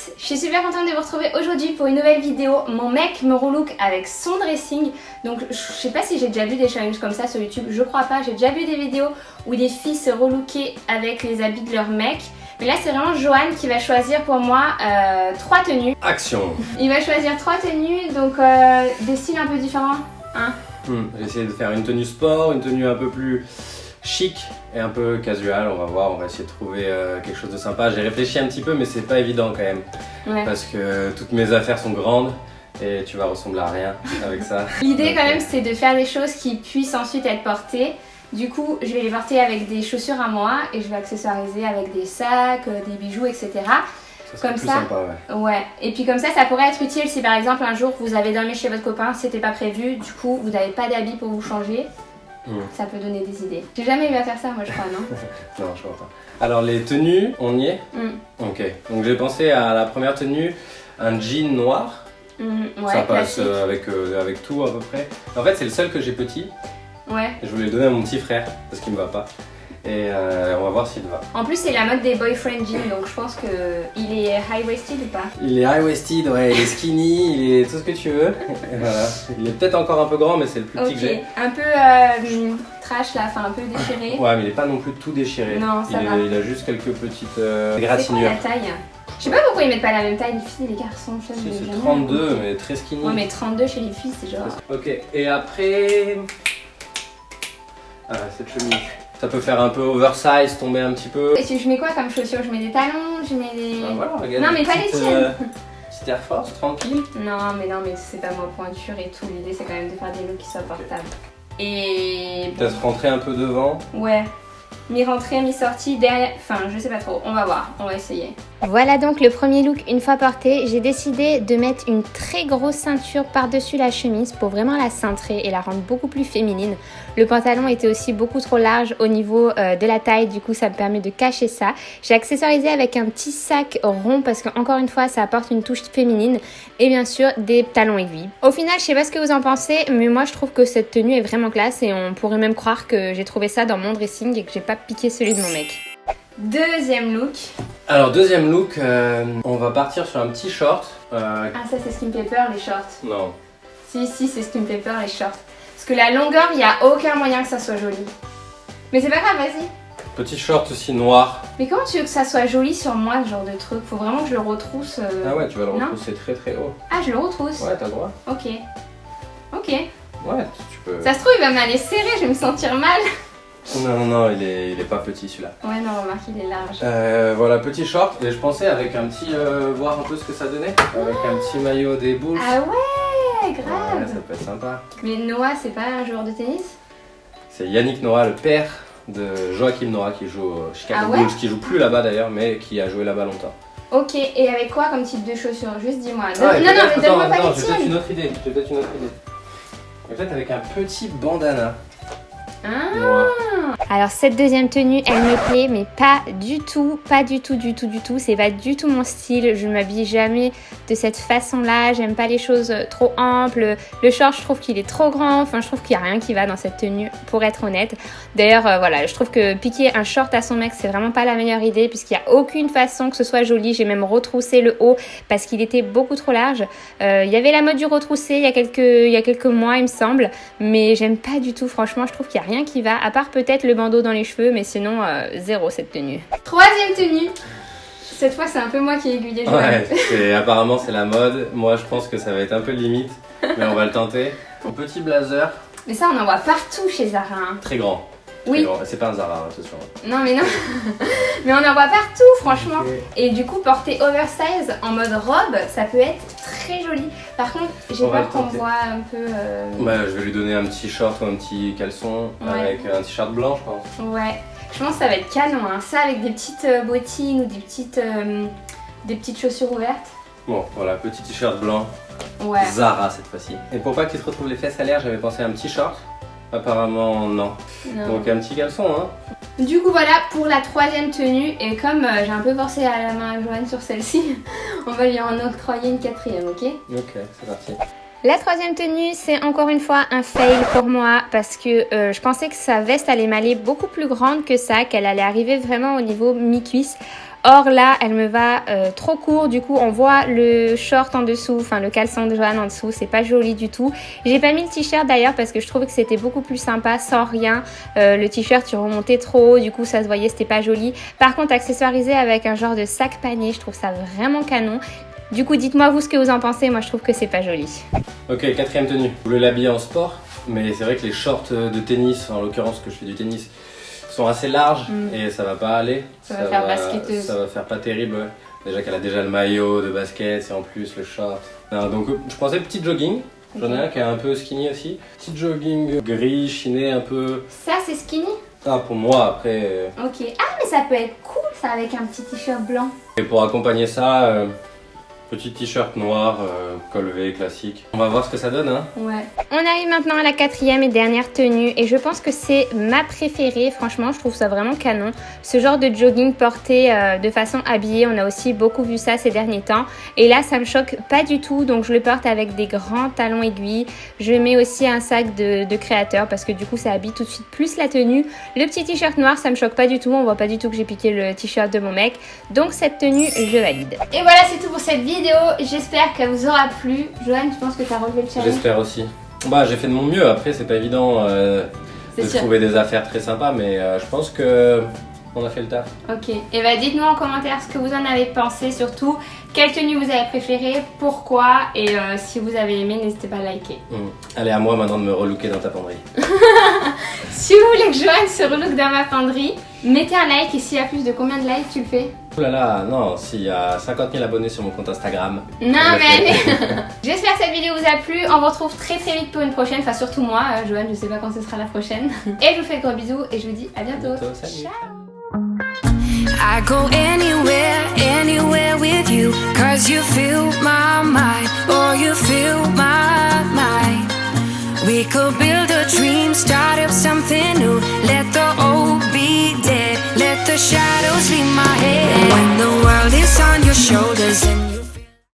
tous, je suis super contente de vous retrouver aujourd'hui pour une nouvelle vidéo. Mon mec me relook avec son dressing. Donc je sais pas si j'ai déjà vu des challenges comme ça sur YouTube, je crois pas. J'ai déjà vu des vidéos où des filles se relookaient avec les habits de leur mec. Mais là c'est vraiment Johan qui va choisir pour moi 3 tenues. Action. Il va choisir 3 tenues, donc des styles un peu différents. Hein, J'ai essayé de faire une tenue sport, une tenue un peu plus chic et un peu casual. On va voir, on va essayer de trouver quelque chose de sympa. J'ai réfléchi un petit peu mais c'est pas évident quand même. ouais. Parce que toutes mes affaires sont grandes et tu vas ressembler à rien avec ça. L'idée quand même c'est de faire des choses qui puissent ensuite être portées. Du coup je vais les porter avec des chaussures à moi et je vais accessoiriser avec des sacs, des bijoux, etc. Comme plus ça, sympa, ouais. Ouais. Et puis comme ça pourrait être utile si par exemple un jour vous avez dormi chez votre copain, c'était pas prévu, du coup vous n'avez pas d'habits pour vous changer. Ça peut donner des idées. J'ai jamais eu à faire ça moi je crois, non? Non, je crois pas. Alors les tenues, on y est? Ok. Donc j'ai pensé à la première tenue, un jean noir. Ouais, ça passe classique. avec tout à peu près. En fait c'est le seul que j'ai petit. Ouais. Je voulais le donner à mon petit frère parce qu'il me va pas. Et on va voir s'il va. En plus c'est la mode des boyfriend jeans, donc je pense que il est high-waisted ou pas? Il est high-waisted, ouais, il est skinny, il est tout ce que tu veux. Et voilà. Il est peut-être encore un peu grand mais c'est le plus petit que j'ai. Un peu trash là, enfin un peu déchiré. Ouais mais il est pas non plus tout déchiré. Non, ça va. Il a juste quelques petites C'est quoi égratignures. la taille? Je sais pas pourquoi ils mettent pas la même taille les filles et les garçons. Si, c'est 32 mais très skinny. Ouais mais 32 chez les filles c'est genre... Ok, et après... Ah, cette chemise. Ça peut faire un peu oversize, tomber un petit peu. Et je mets quoi comme chaussures? Je mets des talons, je mets des... Ah, voilà, regarde, non mais pas les tiennes. Petite Air Force, tranquille. Non mais c'est pas moi pointure et tout. L'idée c'est quand même de faire des looks qui soient portables. Et... Peut-être rentrer un peu devant. Ouais. Mi-rentrée, mi-sortie, derrière... Enfin, je sais pas trop. On va voir. On va essayer. Voilà donc le premier look une fois porté. J'ai décidé de mettre une très grosse ceinture par-dessus la chemise pour vraiment la cintrer et la rendre beaucoup plus féminine. Le pantalon était aussi beaucoup trop large au niveau de la taille. Du coup, ça me permet de cacher ça. J'ai accessorisé avec un petit sac rond parce que encore une fois, ça apporte une touche féminine. Et bien sûr, des talons aiguilles. Au final, je sais pas ce que vous en pensez, mais moi, je trouve que cette tenue est vraiment classe et on pourrait même croire que j'ai trouvé ça dans mon dressing et que j'ai pas piqué celui de mon mec. Deuxième look. Alors, deuxième look, on va partir sur un petit short. Ah, ça, c'est ce qui me fait peur, les shorts. Non. Si, c'est ce qui me fait peur, les shorts. Parce que la longueur, il n'y a aucun moyen que ça soit joli. Mais c'est pas grave, vas-y. Petit short aussi noir. Mais comment tu veux que ça soit joli sur moi, ce genre de truc? Faut vraiment que je le retrousse. Ah ouais, tu vas le retrousser très très haut. Ah, je le retrousse? Ouais, t'as le droit. Ok. Ok. Ouais, tu peux. Ça se trouve, il va m'aller serrer, je vais me sentir mal. Non, il est pas petit celui-là. Ouais, non, remarque, il est large. Voilà, petit short. Et je pensais avec un petit. Voir un peu ce que ça donnait. Avec un petit maillot des Bulls. Ah ouais, grave. Ouais, ça peut être sympa. Mais Noah, c'est pas un joueur de tennis? C'est Yannick Noah, le père de Joachim Noah qui joue au Chicago Ah ouais Bulls, qui joue plus là-bas d'ailleurs, mais qui a joué là-bas longtemps. Ok, et avec quoi comme type de chaussures? Juste dis-moi. Non, Mais donne-moi pas les j'ai tiennes. peut-être une autre idée. En fait, avec un petit bandana. Ah. Alors cette deuxième tenue, elle me plaît, mais pas du tout. C'est pas du tout mon style. Je m'habille jamais de cette façon-là. J'aime pas les choses trop amples. Le short, je trouve qu'il est trop grand. Enfin, je trouve qu'il y a rien qui va dans cette tenue, pour être honnête. D'ailleurs, voilà, je trouve que piquer un short à son mec, c'est vraiment pas la meilleure idée, puisqu'il y a aucune façon que ce soit joli. J'ai même retroussé le haut parce qu'il était beaucoup trop large. Il y avait la mode du retroussé il y a quelques mois, il me semble, mais j'aime pas du tout. Franchement, je trouve qu'il y a rien qui va, à part peut-être le bandeau dans les cheveux, mais sinon zéro cette tenue. Troisième tenue. Cette fois c'est un peu moi qui ai aiguillé. Ouais, apparemment c'est la mode. Moi je pense que ça va être un peu limite, mais on va le tenter. Un petit blazer. Mais ça on en voit partout chez Zara. Hein. Très grand. Oui. C'est pas un Zara, attention. Non mais non. Mais on en voit partout franchement. Okay. Et du coup porter oversize en mode robe, ça peut être très joli. Par contre, j'ai peur qu'on voit un peu... Bah, je vais lui donner un petit short ou un petit caleçon avec un t-shirt blanc, je pense. Ouais, je pense que ça va être canon. Hein. Ça avec des petites bottines ou des petites chaussures ouvertes. Bon, voilà, petit t-shirt blanc. Ouais. Zara cette fois-ci. Et pour pas qu'il se retrouve les fesses à l'air, j'avais pensé à un petit short. Apparemment, non. Donc un petit caleçon, hein. Du coup voilà pour la troisième tenue, et comme j'ai un peu forcé à la main à Johan sur celle-ci, on va lui en octroyer une quatrième, ok? Ok, c'est parti. La troisième tenue, c'est encore une fois un fail pour moi parce que je pensais que sa veste allait m'aller beaucoup plus grande que ça, qu'elle allait arriver vraiment au niveau mi-cuisse. Or là, elle me va trop court. Du coup, on voit le short en dessous, enfin le caleçon de Joanne en dessous. C'est pas joli du tout. J'ai pas mis le t-shirt d'ailleurs parce que je trouvais que c'était beaucoup plus sympa sans rien. Le t-shirt, il remontait trop haut. Du coup, ça se voyait, c'était pas joli. Par contre, accessoirisé avec un genre de sac panier, je trouve ça vraiment canon. Du coup, dites-moi vous ce que vous en pensez. Moi, je trouve que c'est pas joli. Ok, quatrième tenue. Je voulais l'habiller en sport, mais c'est vrai que les shorts de tennis, en l'occurrence que je fais du tennis, sont assez larges et ça va pas aller. Ça va faire basketteuse. Ça va faire pas terrible, ouais. Déjà qu'elle a déjà le maillot de basket et en plus le short. Non, donc je pensais petit jogging. J'en ai un qui est un peu skinny aussi. Petit jogging gris, chiné un peu. Ça, c'est skinny? Ah, pour moi, après. Ok. Ah, mais ça peut être cool ça avec un petit t-shirt blanc. Et pour accompagner ça, petit t-shirt noir, col V classique. On va voir ce que ça donne, hein. Ouais. On arrive maintenant à la quatrième et dernière tenue et je pense que c'est ma préférée. Franchement, je trouve ça vraiment canon. Ce genre de jogging porté de façon habillée, on a aussi beaucoup vu ça ces derniers temps. Et là, ça me choque pas du tout. Donc, je le porte avec des grands talons aiguilles. Je mets aussi un sac de créateur parce que du coup, ça habille tout de suite plus la tenue. Le petit t-shirt noir, ça me choque pas du tout. On voit pas du tout que j'ai piqué le t-shirt de mon mec. Donc, cette tenue, je valide. Et voilà, c'est tout pour cette vidéo. J'espère qu'elle vous aura plu. Joanne, tu penses que tu as relevé le challenge? J'espère aussi. Bah, j'ai fait de mon mieux. Après, c'est pas évident de trouver des affaires très sympas, mais je pense que on a fait le taf. Ok. Et bah, dites-nous en commentaire ce que vous en avez pensé, surtout quelle tenue vous avez préférée, pourquoi, et si vous avez aimé, n'hésitez pas à liker. Allez, à moi maintenant de me relooker dans ta penderie. Si vous voulez que Joanne se relook dans ma penderie, mettez un like et s'il y a plus de combien de likes tu le fais? Oh là là, non, s'il y a 50 000 abonnés sur mon compte Instagram. Non mais allez. J'espère que cette vidéo vous a plu. On vous retrouve très vite pour une prochaine. Enfin surtout moi, Joanne, je sais pas quand ce sera la prochaine. Et je vous fais de gros bisous et je vous dis à bientôt. Salut. Ciao. I go anywhere with you, 'cause you fill my mind, or you fill my mind. We could build a dream, start up something new. Let the old be dead, let the shadows leave my head. When the